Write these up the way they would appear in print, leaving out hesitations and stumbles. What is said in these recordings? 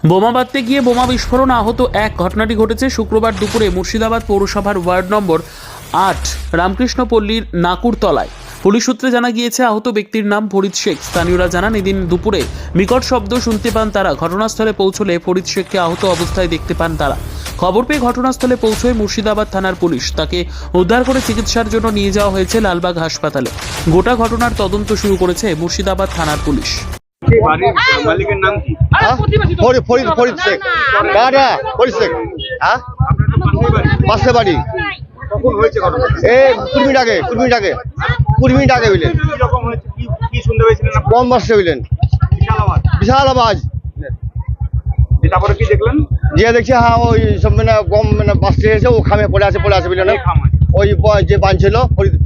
বোমা বাঁধতে গিয়ে বোমা বিস্ফোরণ আহত এক ঘটনাটি ঘটেছে শুক্রবার দুপুরে মুর্শিদাবাদ পৌরসভার ওয়ার্ড নম্বর ৮ রামকৃষ্ণপল্লীর নাকুরতলায়। পুলিশ সূত্রে জানা গিয়েছে আহত ব্যক্তির নাম ফরিদ শেখ। স্থানীয়রা জানান এদিন দুপুরে বিকট শব্দ শুনতে পান তারা। ঘটনাস্থলে পৌঁছলে ফরিদ শেখকে আহত অবস্থায় দেখতে পান তারা। খবর পেয়ে ঘটনাস্থলে পৌঁছয় মুর্শিদাবাদ থানার পুলিশ। তাকে উদ্ধার করে চিকিৎসার জন্য নিয়ে যাওয়া হয়েছে লালবাগ হাসপাতালে। গোটা ঘটনার তদন্ত শুরু করেছে মুর্শিদাবাদ থানার পুলিশ। মালিকের নাম কি? ফরিদ শেখ। ফরিদ শেখ। হ্যাঁ, পাশে বাড়ি। কখন হয়েছে ঘটনা? এই 20 মিনিট আগে 20 মিনিট আগে বুঝলেন। কি রকম হয়েছে? কি শুনতে পেয়েছিলেন আপনি? বম বাজছে বুঝলেন, বিশাল আওয়াজ। তারপরে কি দেখলেন? যে দেখছি হ্যাঁ ওই সব মানে বম মানে বাজতে এসে ও খামে পড়ে আছে বুঝলেন। ওই যে বাঁধছিল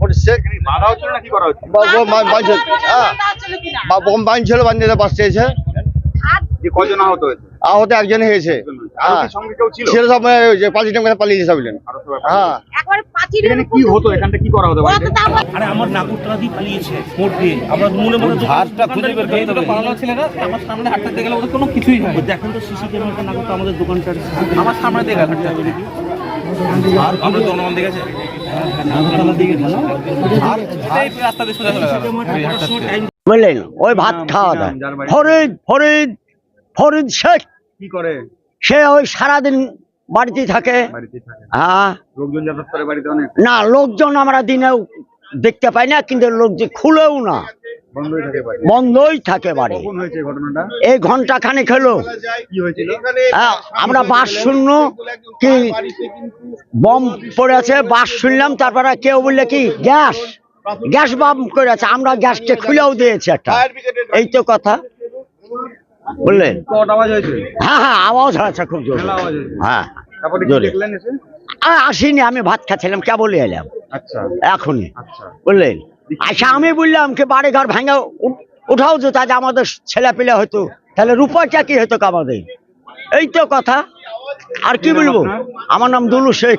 ফরিদ শেখ, বাধা হচ্ছিল না কি করা হচ্ছে? বাঁধছিল, হ্যাঁ বম বাঁধছিল, বাঁধতে বাজতে এসে। যে কজন আহত হয়েছে? আহত একজন হয়েছে। আর কি সঙ্গে কেউ ছিল? ছিল সব যে পালিয়েছে বুঝলেন। হ্যাঁ, এখানে কি হতো? এখানটা কি করা হতো? আরে আমার নাকুরতলা দিয়ে পালিয়েছে মোট দিয়ে। আমরা মূলে মূলে ধারটা খুঁজে বের করতে হবে। পালানো ছেলেরা আমার সামনে হাঁটতে গেলে ওদের কোনো কিছুই হয়। দেখেন তো সিসি ক্যামেরাটা নাকুরটা আমাদের দোকানটার আমার সামনে দিয়ে হাঁটতে হবে নাকি? আর আমরা জনগণ দেখেছে নাকুরতলা দিকে ঢালা আর এই রাস্তা দিয়ে সোজা চলে গেল। বুঝলেন, ওই ভাত খাওয়া দেয়। ফরিদ শেখ কি করে? সে ওই সারাদিন বাড়িতে থাকে। হ্যাঁ, লোকজন যাতায়াত করে বাড়িতে অনেক? না লোকজন আমরা দিনেও দেখতে পাই না, কিন্তু লোক যে খুলেও না, বন্ধই থাকে বাড়ি। বন্ধই থাকে বাড়ি। কখন হয়েছে ঘটনাটা? এই ঘন্টা খানেক হলো। কি হয়েছিল? হ্যাঁ, আমরা বাস শুনল কি বম পড়ে আছে, বাস শুনলাম। তারপরে কেউ বললে কি গ্যাস বম করে আছে, আমরা গ্যাসকে খুলেও দিয়েছি একটা। এই তো কথা বললেন। কত আওয়াজ হয়েছে? হ্যাঁ আওয়াজ হয়েছে খুব জোর। মেলা আওয়াজ হয়েছে। হ্যাঁ, তারপরে কি জোরে। দেখলেন এসে? আসিনি, আমি ভাত খাচ্ছিলাম, কেবলই এলাম আচ্ছা এখনই। আচ্ছা। বুঝলেন, আচ্ছা আমি বললাম কি বাড়ি ঘর ভাঙা উঠাও যেত, আজ আমাদের ছেলে পেলে হতো, তাহলে রূপাটা কি হতো আমাদের। এই তো কথা, আর কি বলবো। আমার নাম দুলু শেখ।